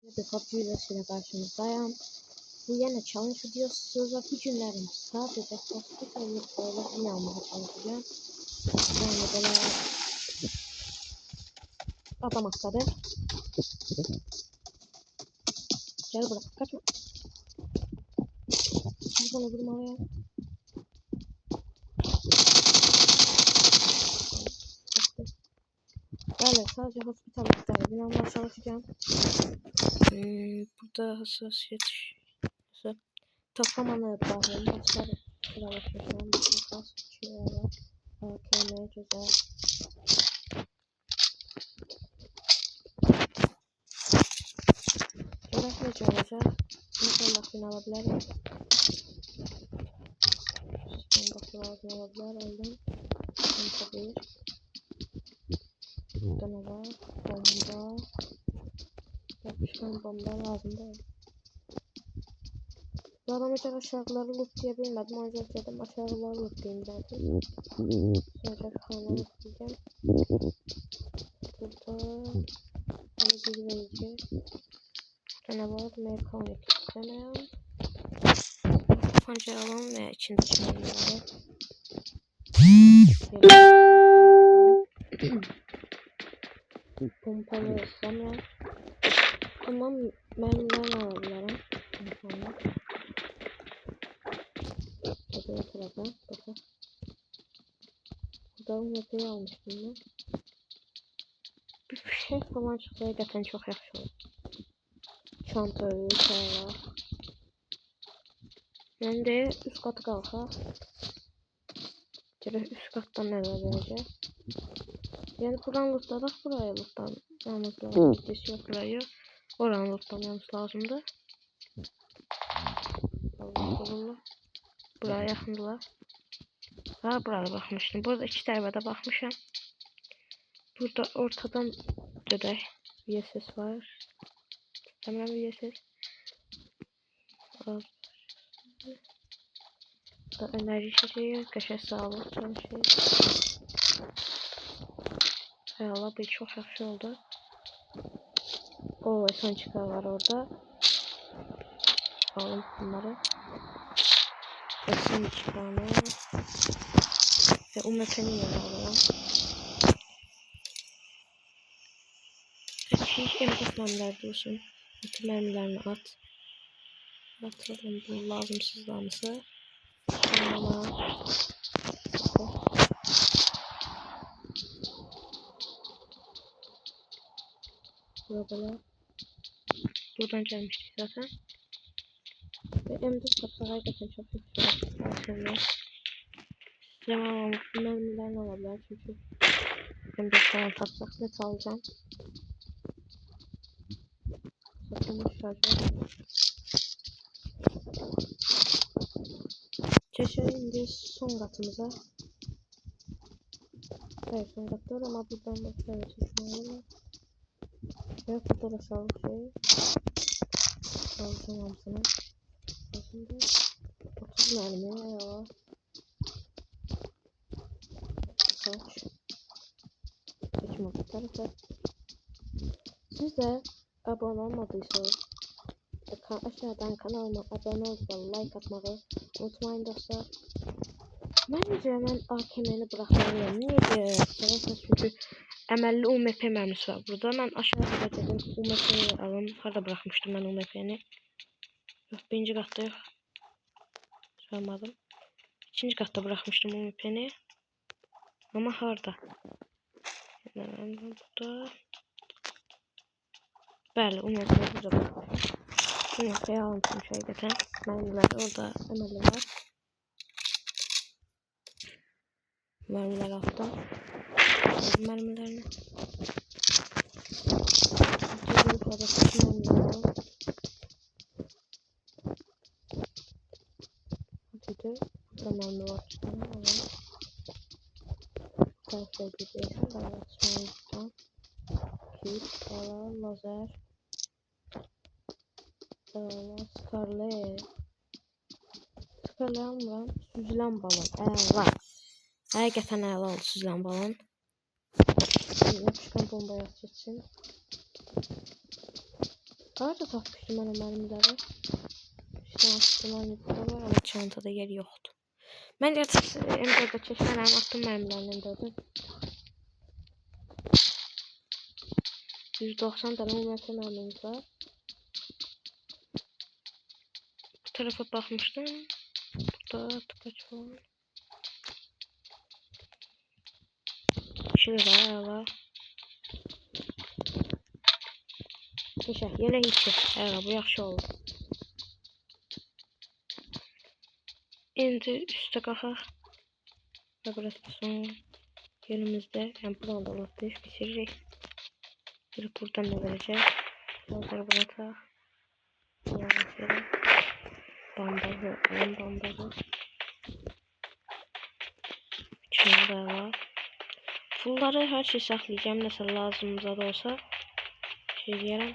Bir PUBG videosuyla karşınızdayım. Bu yine challenge videosu ve bu günlerim sadece hospital yurtlarına almaya çalışacağım. Yani böyle adam atladı. Gel bırak, kaçma. Şimdi bana vurmalıyım. Böyle sadece hospital yurtlarına almaya çalışacağım. Burada hassasiyet toplamalı yapalım. Başlar sıralaşmışım. Makas, çiğera, AKM, ceza. Coğrafyacı olacak. İnşallah bin alabilirim. Son bakılarını alabilir. Öldüm. Tabii. Burada ne var? Bomba. Yapışkan bomba lazım değil. Bu adam hiç aşağıları lootlayabilmedim. O yüzden dedim aşağıları lootlayayım zaten. Sonra kana lootlayacağım. Burada bir verici. Burada ne var? Mekanik. Deneyelim. Tabanca alalım ve içinde çimdiğinde. Pompalı istemem. Tamam, mermiler alabilirim. Burada tarafa bakın. Burada UMP'yi almıştım ben. Bir şey falan çıkıyor zaten çok yaxşı olur. Çanta şeyler. Ben de üst katı kalka. Üst kattan neler vereceğiz. Yani buradan lootladık, buraya lootlamamız lazım. Gidesi yok burayı. Oranı lootlamamız lazımdı. Allah. Buraya yakındılar. Ha, burada bakmıştım. Burada iki tarafa bakmışım. Burada ortadan dödək VSS var. Tamam VSS. Da enerji içeceği, qəşəng sağlıq çalışıyor. Allah, bu çok yaxşı oldu. O son çıkar var orada. Alalım bunları. Son çıkarma. Ve UMP'nin yanına alalım. Hiç emniyetmenler dursun. Bütün mermilerini at. Atalım bu lazımsızlarımızı. Tamam. Böyle. Buradan gelmiştik zaten. Ve M4 kapsa hakikaten çok yüksek. Tamam, mermilerini alabilir çünkü M4 falan tapsak net alacağım. Satılmış şarjı. Geçelim indi son katımıza. Evet, son katta ama buradan başka bir çeşmeyle. Ve burada da sağlık şeyi. Sağlıkın hamsına. Şimdi 30 mermi ya. Kaç. Seçim tarafa. Siz de abone olmadıysanız aşağıdan kanalıma abone olup like atmayı unutmayın dostlar. Bence ben AKM'ni bırakmalıyım. Niye diye çünkü əməlli UMP mermisi var burada. Ben aşağıda dedim UMP'yi alın. Harada bırakmıştım ben UMP'ni? Yok, birinci katta yok. Sormadım. İkinci katta bırakmıştım UMP'ni. Ama harada? Yani burada. Bəli, UMP'yi burada bırakmışım. UMP'yi almışım şeyden. Mermiler orada əməlli var. Mermiler altta. Mermilerini. Gözünü kadar mermiler var. Hadi burada mermi var. Tarafta gidiyorsun. Ben açmayacağım. Kit, ala, lazer. Scarlet. Scarlet almıram. Süzülen balon. Var. Həqiqətən əla oldu süzülen balon. Yapışkan bomba yapacağım. Harada takmıştım ben o mermileri. İşte aslında mermileri var ama çantada yeri yoktu. Ben gerçek M4'de çeşmelerimi attım mermilerini M4'ün. 190 tane metre mermimiz var. Bu tarafa bakmıştım. Burada tıkaç falan. Şurada hala. Neyse yine hiç yok. Evet bu yaxşı oldu. İndi üstte qalxaq. Və burası da son yerimizdə. Yəni buradan da lootlayış bitiririk. Buradan da verəcək. Lazeri buna ataq. Lazeri. Bandajı. Alın bandajı. İçində də var. Pulları hər şey saxlayacağım. Nəsə lazımıza da olsa. Şey deyərəm.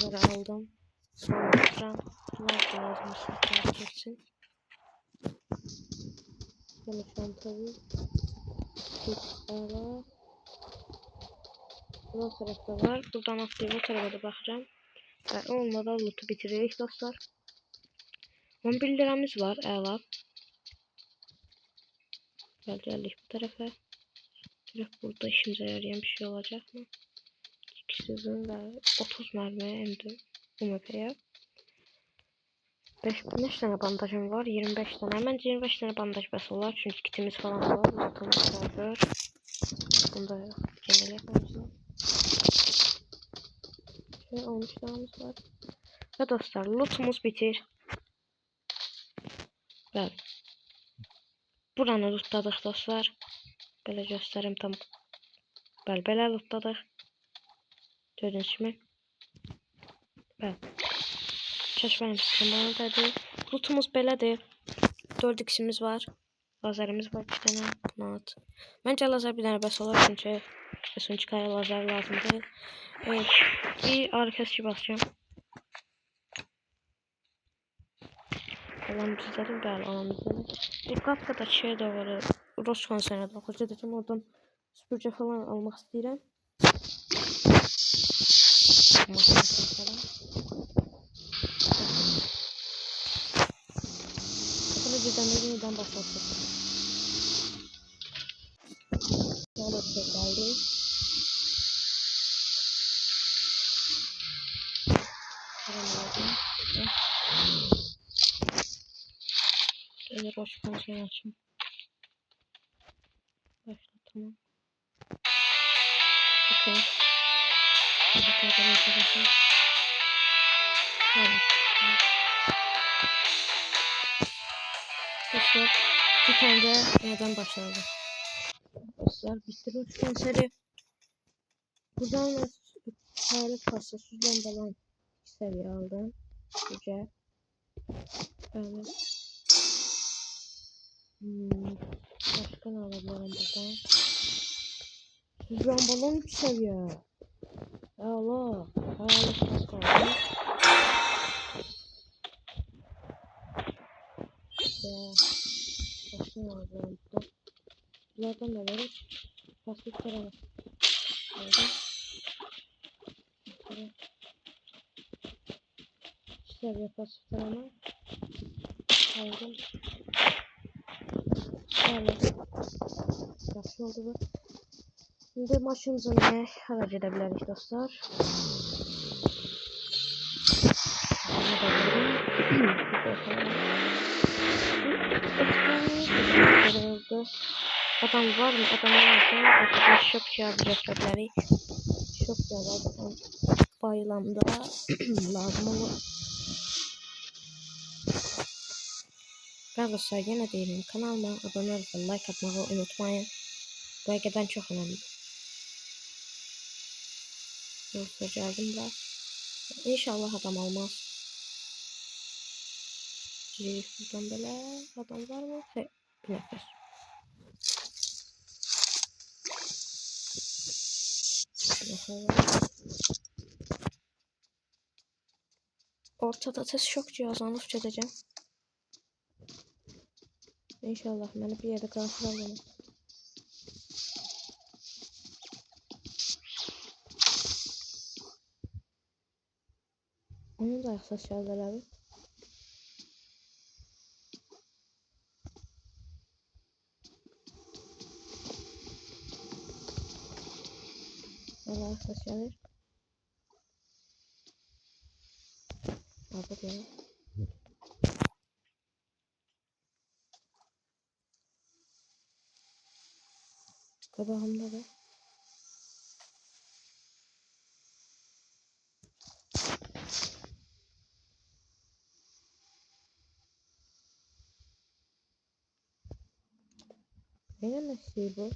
Bunları aldım. Sonra lazımsa fark etsin. Böyle çantayı. Hala. Bu tarafta var. Buradan atlayıp o tarafa da bakacağım. Ve olmadan loot'u bitiririk dostlar. 11 liramız var. Ela. Geldik bu tarafa. Direkt burada işimize yarayan bir şey olacak mı? İkisinin de 30 mermi emdim. UMP'ye. 5 tane bandajım var. 25 tane. Hemen 25 tane bandaj bas olar. Çünkü kitimiz falan var. Uzatılmış şarjör. Bunda genel yapmamızı. Şöyle 13 tanemiz var. Ve dostlar lootumuz bitir. Bəli. Buranı lootladıq dostlar. Belə göstərim tam. Bəli, belə lootladıq. Gördüyünüz kimi. Bəli. Çeşmənin sistemindədir. Lootumuz belədir. 4x'imiz var. Lazerimiz var 2 tane. Mat. Məncə lazer bir dənə bəs olar çünki S12'ya lazer lazım deyil. Evet. Bir ağrı kesici basacağım. Alan bizlerin bəli alan bizlerin. Bir qapqada şey də var. Roş konserine daxil edəcəm. Oradan süpürgə falan almaq istəyirəm. Sonra birdən başlatdım. Sonra geldi. Şöyle roş konserine açayım. Başla tamam. Okey. Dostlar bir tane de neden başladı. Dostlar bitti roş konseri. Buradan hayalet kasasız bombalan seviye aldım. Güzel. Yani başka ne alabilirim buradan? Süz bombalan 3 seviye. Allah. Hayalet kas kaldı. Ya. Başka ne alabilirim burada? Bunlardan da veririz. Pasif tarafı. Aldım. Seviye pasif tarafı. Aldım. Evet. Yaxşı oldu bu. Şimdi maçımızı ne harac edebiliriz dostlar. Adam var mı? Adam olmasa şok yazacak rakipleri. Şok yazarsan bayılamda lazım olur. Arkadaşlar yine değilim. Kanalıma abone olup like atmayı unutmayın. Bu hakikaten çok önemli. Dostlar geldim de. İnşallah adam olmaz. Buradan böyle adam var mı? He, bir nefes. Ortada test şok cihazını uç edeceğim. İnşallah beni bir yerde karşılar. Onun da yaxşı şəhərləri. Allah yaxşı şəhər. Arada deyəm. Qabağımda da. Benim şey bu.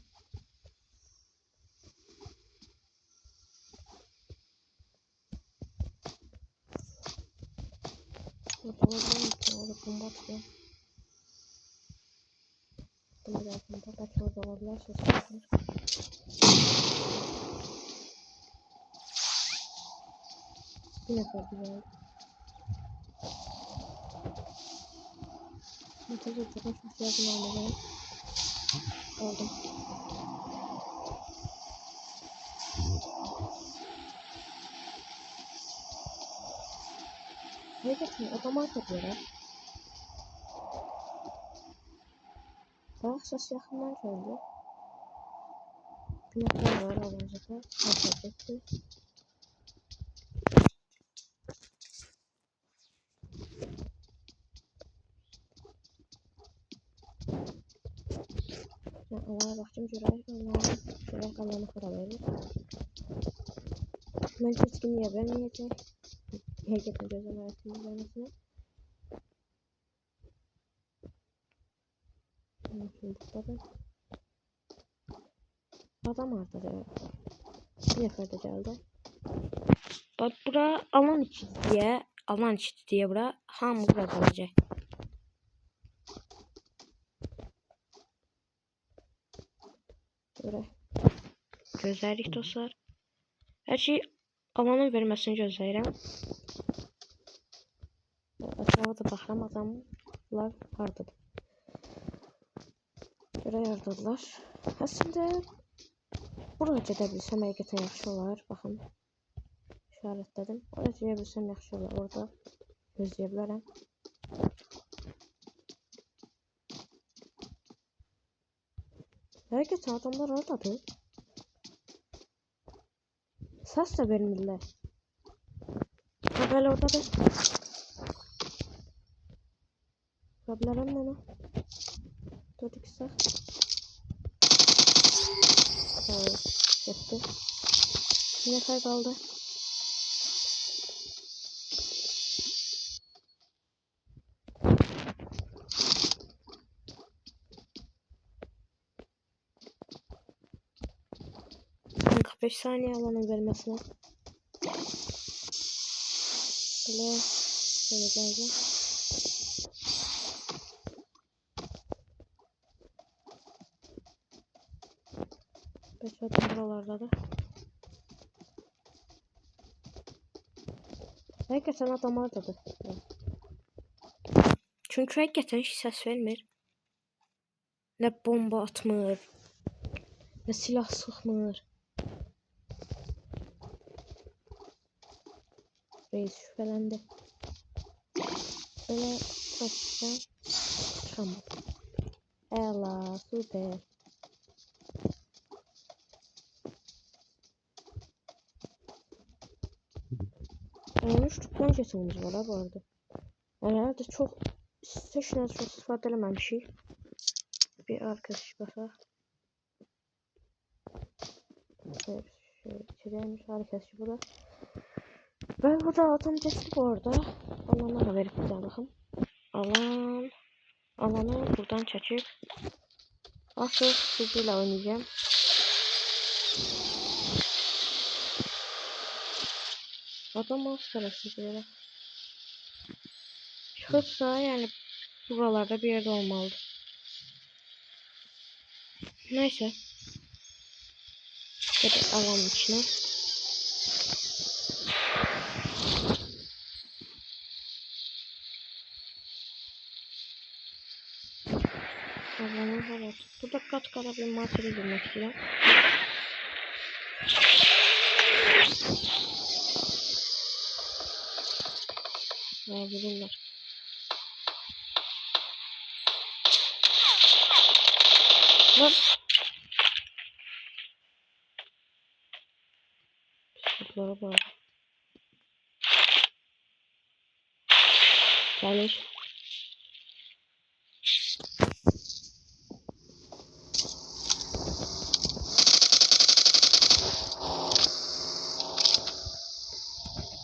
Orada bomba atıyor. Bunu da yapayım. Belki orada olabilir. Ses çıkıyor. Bir nefer güzel. Montajı çok yardım almalıyım. Aldım. Ne geçiyor? Otomat yapıyorlar. Bak ses yakından geldi. Bir nefer var alancıda. Hareket etti. Allah'a bakacağım şuraya kalanı para verir. Ben hiç kim niye vermeyeceğim. Herkesin gözüm arasında vermesine. Şimdi burada adam orada da. Bir nefer de geldi. Bak bura alan içi diye bura hamı bura kalacak. Böyle gözləyirik dostlar. Her şey alanın vermesini gözləyirəm. Aşağıda da baxıram adamlar hardadır. Görə yardılar. Əslində buraya gedə bilsəm həqiqətən yaxşı olar. Baxın. İşarətlədim. Oraya gedə bilsəm yaxşı olar. Orada gözləyə bilərəm. Həqiqətən adamlar oradadır. Səs də vermirlər. Bəli oradadır. Qabilərəm onu. 4-2 sağ. Getdi. Bir nəfər qaldı. Kanka 5 saniye alanın vermesine. Böyle şöyle. Beş adam buralarda da. Hakikaten adam oradadır. Çünkü hakikaten hiç ses vermir. Ne bomba atmır. Ne silah sıkmır. Reis şüphelendi. Böyle kaçacağım. Tamam. Ela süper. Olmuş tutman jetimiz var ha bu arada. Yani herhalde çok station'a çok istifade eləməmişik. Bir arkadaş baxaq. Evet, şöyle içeriymiş arkadaşı burada. Ben burada adam geçti bu arada. Alana da verip bir daha bakın. Alanı buradan çekip asıl hızıyla oynayacağım. Adam az tarafı böyle. Çıkıpsa yani buralarda bir yerde olmalı. Neyse. Hadi alanın içine. Alanın evet. Burada kaç kadar bir materyal bulmak istiyorum. Bilirler. Lan. Bisikletlara bak. Gelir.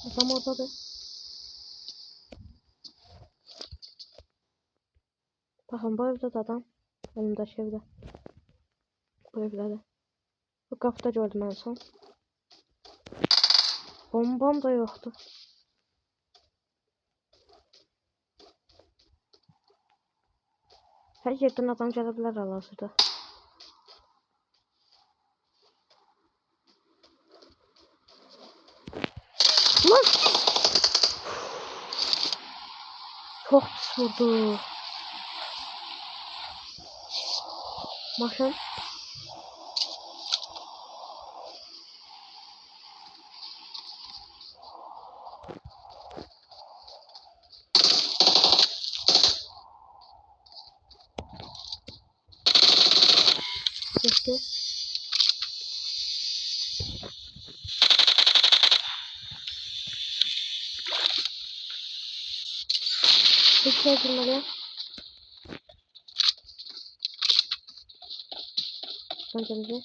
Adam oradadır. Bakın bu evde de adam. Önümdeki evde. Bu evde de. Bu kapıda gördüm en son. Bombam da yoktu. Her yerden adam gelebilir hal-hazırda. Lan! Çok pis vurdu. Maşın. Geçti. Bir şey girmeli. Pencerede.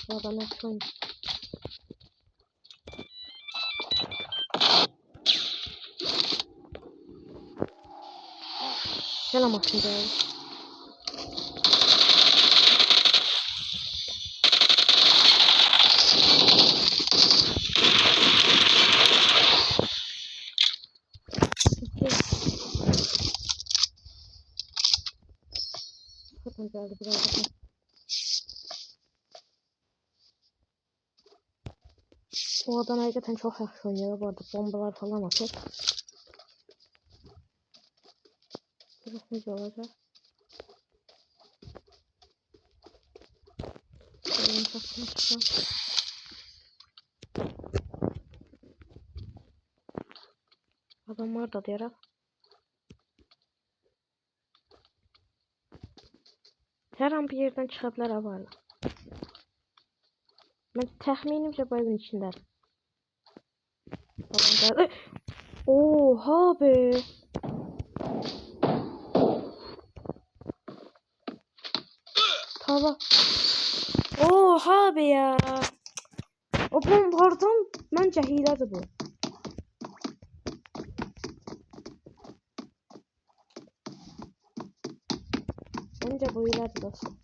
Bu adam yapsın. Selam aslında. Kapıdan geldi biraz da. O adam hakikaten çok yaxşı oynuyor bu arada. Bombalar falan atıyor. Burası nece olacak? Benim takım çıkan. Adam var da diyerek. Her an bir yerden çıkabilir abi. Ben tahminimce bu evin içindedir. Adam geldi. Oha be. Tamam. Oha be ya. O bombardan bence hiledir bu. Bence bu hiledir dostum.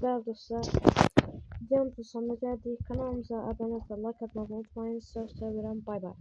Değerli dostlar, videonun sonuna geldik. Kanalımıza abone olmayı, like atmayı unutmayın. Sizi seviyorum. Bay bay.